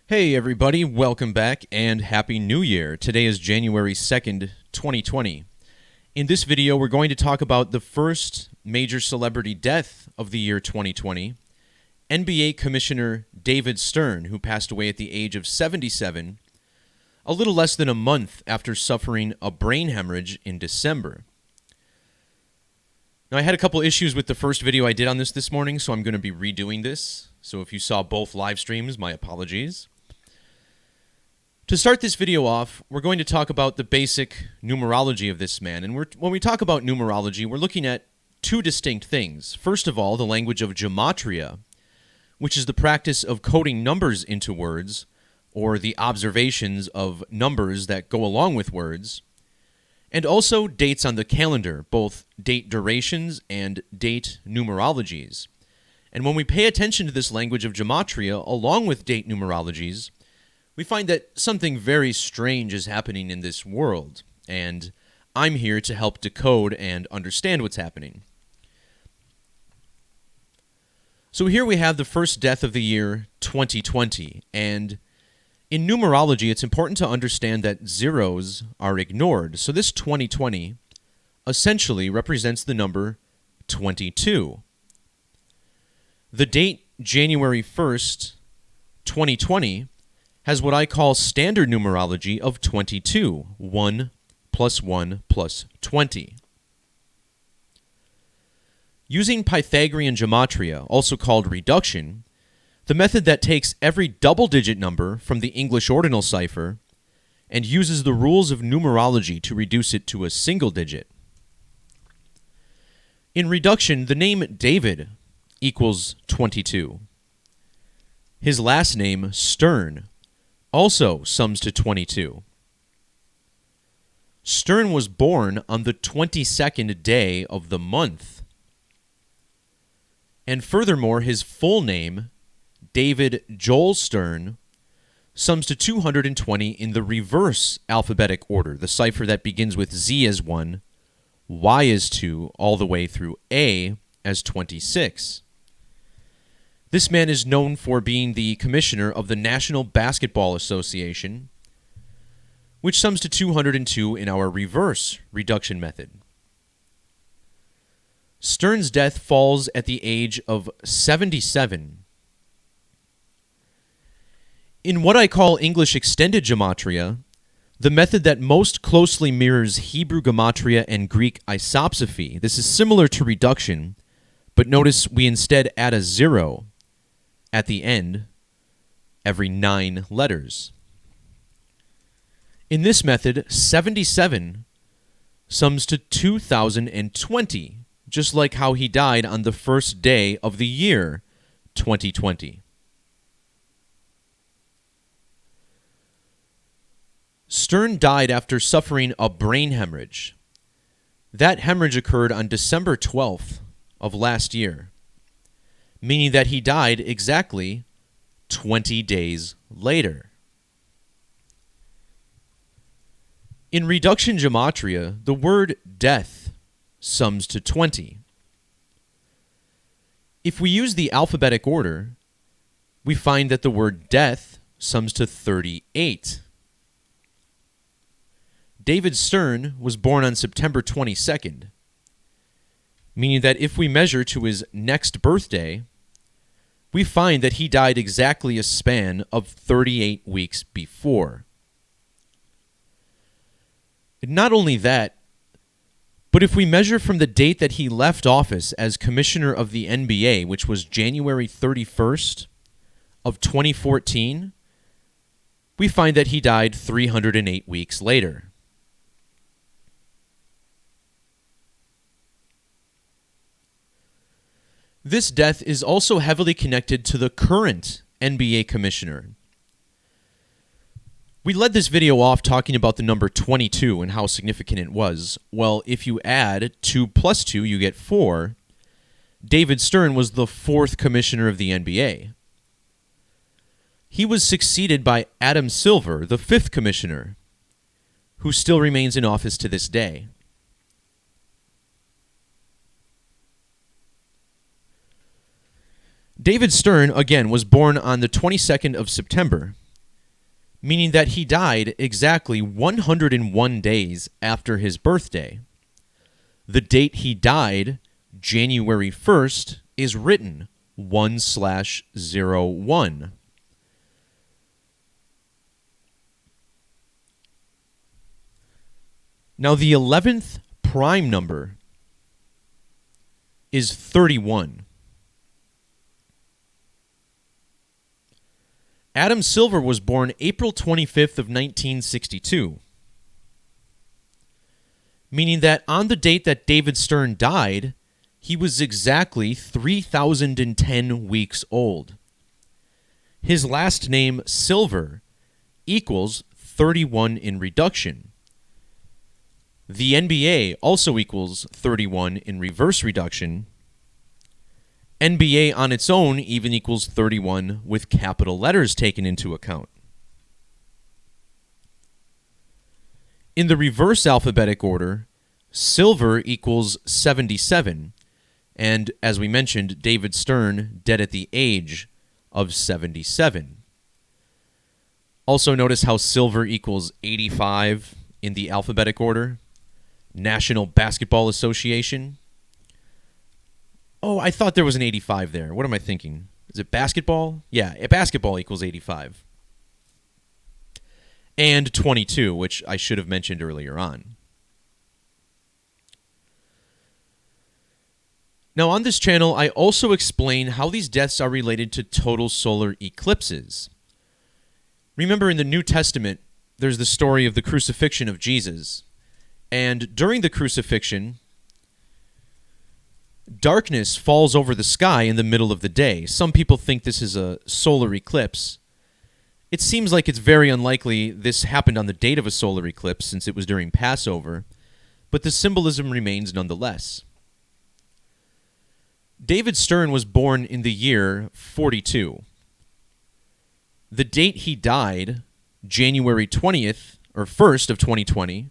Hey everybody, welcome back and Happy New Year. Today is January 2nd, 2020. In this video, we're going to talk about the first major celebrity death of the year 2020, NBA Commissioner David Stern, who passed away at the age of 77, a little less than a month after suffering a brain hemorrhage in December. Now, I had a couple issues with the first video I did on this morning, so I'm going to be redoing this. So if you saw both live streams, my apologies. To start this video off, we're going to talk about the basic numerology of this man. And when we talk about numerology, we're looking at two distinct things. First of all, the language of Gematria, which is the practice of coding numbers into words, or the observations of numbers that go along with words, and also dates on the calendar, both date durations and date numerologies. And when we pay attention to this language of Gematria, along with date numerologies, we find that something very strange is happening in this world, and I'm here to help decode and understand what's happening. So here we have the first death of the year 2020, and in numerology, it's important to understand that zeros are ignored. So this 2020 essentially represents the number 22. The date January 1st, 2020, has what I call standard numerology of 22, 1 plus 1 plus 20. Using Pythagorean gematria, also called reduction, the method that takes every double-digit number from the English ordinal cipher and uses the rules of numerology to reduce it to a single digit. In reduction, the name David equals 22. His last name, Stern, also sums to 22. Stern was born on the 22nd day of the month. And furthermore, his full name, David Joel Stern, sums to 220 in the reverse alphabetic order, the cipher that begins with Z as 1, Y as 2, all the way through A as 26. This man is known for being the commissioner of the National Basketball Association, which sums to 202 in our reverse reduction method. Stern's death falls at the age of 77. In what I call English extended gematria, the method that most closely mirrors Hebrew gematria and Greek isopsophy, this is similar to reduction, but notice we instead add a 0 at the end every 9 letters. In this method, 77 sums to 2020, just like how he died on the first day of the year 2020. Stern died after suffering a brain hemorrhage. That hemorrhage occurred on December 12th of last year, meaning that he died exactly 20 days later. In reduction gematria, the word death sums to 20. If we use the alphabetic order, we find that the word death sums to 38. David Stern was born on September 22nd, meaning that if we measure to his next birthday, we find that he died exactly a span of 38 weeks before. And not only that, but if we measure from the date that he left office as commissioner of the NBA, which was January 31st of 2014, we find that he died 308 weeks later. This death is also heavily connected to the current NBA commissioner. We led this video off talking about the number 22 and how significant it was. Well, if you add 2 plus 2, you get 4. David Stern was the 4th commissioner of the NBA. He was succeeded by Adam Silver, the 5th commissioner, who still remains in office to this day. David Stern, again, was born on the 22nd of September, meaning that he died exactly 101 days after his birthday. The date he died, January 1st, is written 1/01. Now, the 11th prime number is 31. Adam Silver was born April 25th of 1962, meaning that on the date that David Stern died, he was exactly 3,010 weeks old. His last name, Silver, equals 31 in reduction. The NBA also equals 31 in reverse reduction. NBA on its own even equals 31 with capital letters taken into account. In the reverse alphabetic order, Silver equals 77, and as we mentioned, David Stern dead at the age of 77. Also notice how Silver equals 85 in the alphabetic order. National Basketball Association. Oh, I thought there was an 85 there. What am I thinking? Is it basketball? Yeah, basketball equals 85. And 22, which I should have mentioned earlier on. Now, on this channel, I also explain how these deaths are related to total solar eclipses. Remember, in the New Testament, there's the story of the crucifixion of Jesus. And during the crucifixion, darkness falls over the sky in the middle of the day. Some people think this is a solar eclipse. It seems like it's very unlikely this happened on the date of a solar eclipse since it was during Passover, but the symbolism remains nonetheless. David Stern was born in the year 42. The date he died, January 20th, or 1st of 2020,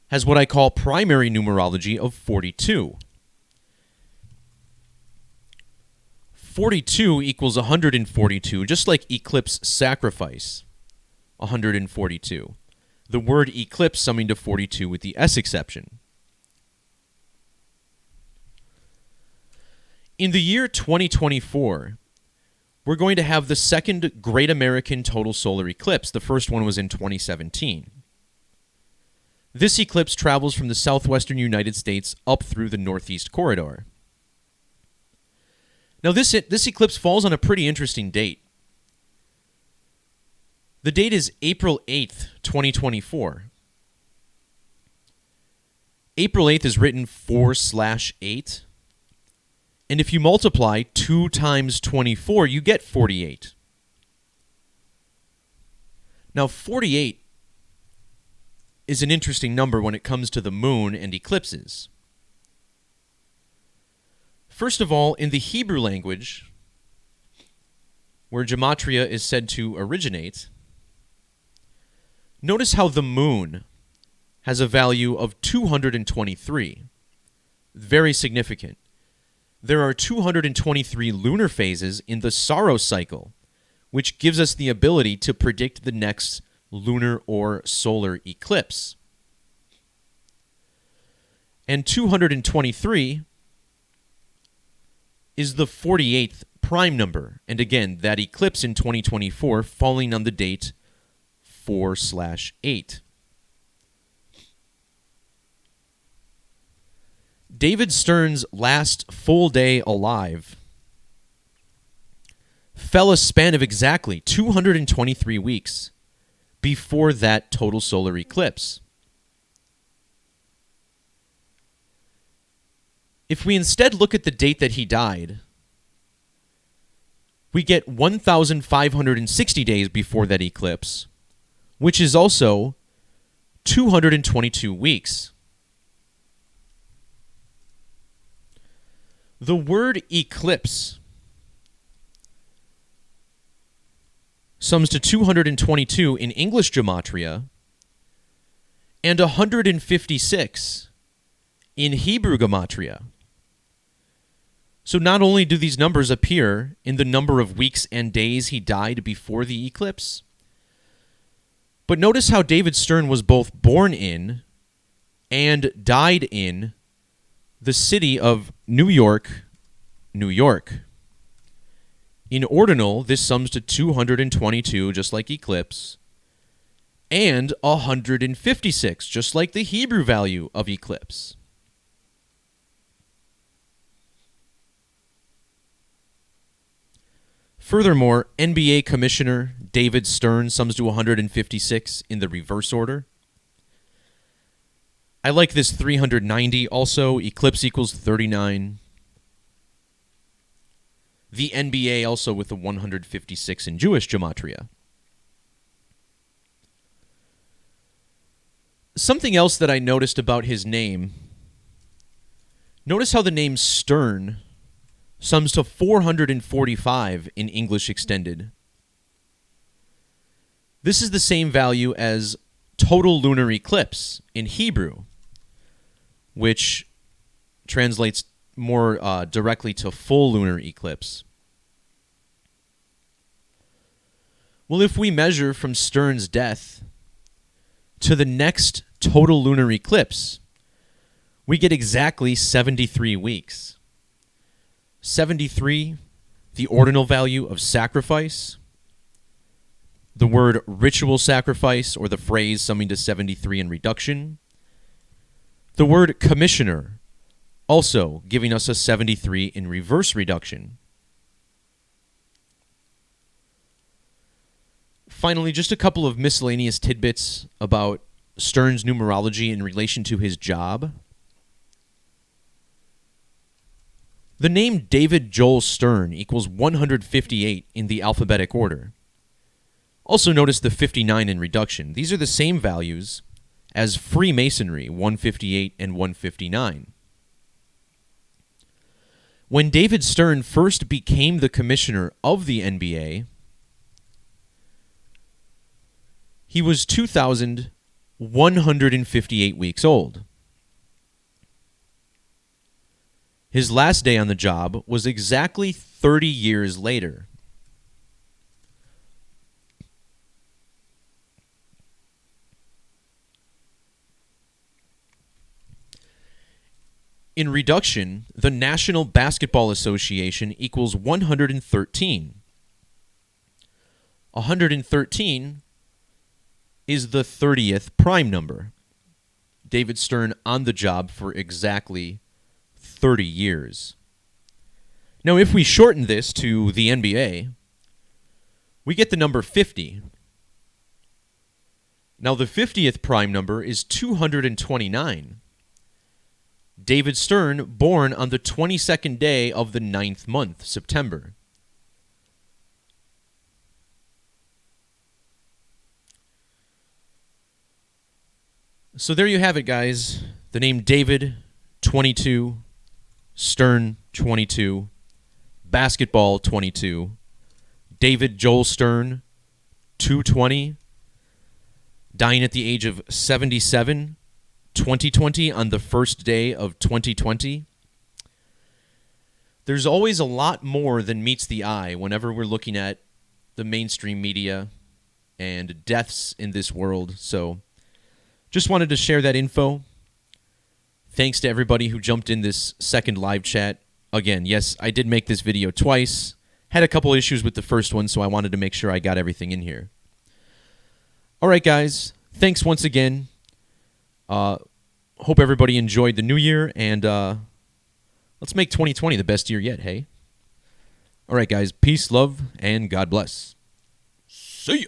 has what I call primary numerology of 42. 42 equals 142, just like eclipse sacrifice, 142. The word eclipse summing to 42 with the S exception. In the year 2024, we're going to have the second Great American Total Solar Eclipse. The first one was in 2017. This eclipse travels from the southwestern United States up through the northeast corridor. Now, this eclipse falls on a pretty interesting date. The date is April 8th, 2024. April 8th is written 4/8. And if you multiply 2 times 24, you get 48. Now, 48 is an interesting number when it comes to the moon and eclipses. First of all, in the Hebrew language, where Gematria is said to originate, notice how the moon has a value of 223. Very significant. There are 223 lunar phases in the Saros cycle, which gives us the ability to predict the next lunar or solar eclipse. And 223 is the 48th prime number, and again, that eclipse in 2024 falling on the date 4/8. David Stern's last full day alive fell a span of exactly 223 weeks before that total solar eclipse. If we instead look at the date that he died, we get 1,560 days before that eclipse, which is also 222 weeks. The word eclipse sums to 222 in English Gematria and 156 in Hebrew Gematria. So not only do these numbers appear in the number of weeks and days he died before the eclipse, But notice how David Stern was both born in and died in the city of New York, New York. In ordinal, this sums to 222, just like eclipse, and 156, just like the Hebrew value of eclipse. Furthermore, NBA Commissioner David Stern sums to 156 in the reverse order. I like this 390 also. Eclipse equals 39. The NBA also with the 156 in Jewish Gematria. Something else that I noticed about his name, notice how the name Stern sums to 445 in English Extended. This is the same value as total lunar eclipse in Hebrew, which translates more directly to full lunar eclipse. Well, if we measure from Stern's death to the next total lunar eclipse, we get exactly 73 weeks. 73, the ordinal value of sacrifice. The word ritual sacrifice, or the phrase summing to 73 in reduction. The word commissioner, also giving us a 73 in reverse reduction. Finally, just a couple of miscellaneous tidbits about Stern's numerology in relation to his job. The name David Joel Stern equals 158 in the alphabetic order. Also notice the 59 in reduction. These are the same values as Freemasonry, 158 and 159. When David Stern first became the commissioner of the NBA, he was 2,158 weeks old. His last day on the job was exactly 30 years later. In reduction, the National Basketball Association equals 113. 113 is the 30th prime number. David Stern on the job for exactly 30 years. Now, if we shorten this to the NBA, we get the number 50. Now, the 50th prime number is 229. David Stern, born on the 22nd day of the 9th month, September. So there you have it, guys. The name David, 22, Stern, 22, basketball, 22, David Joel Stern, 220, dying at the age of 77, 2020 on the first day of 2020. There's always a lot more than meets the eye whenever we're looking at the mainstream media and deaths in this world. So just wanted to share that info. Thanks to everybody who jumped in this second live chat. Again, yes, I did make this video twice. Had a couple issues with the first one, so I wanted to make sure I got everything in here. All right, guys. Thanks once again. Hope everybody enjoyed the new year, and let's make 2020 the best year yet, hey? All right, guys. Peace, love, and God bless. See ya.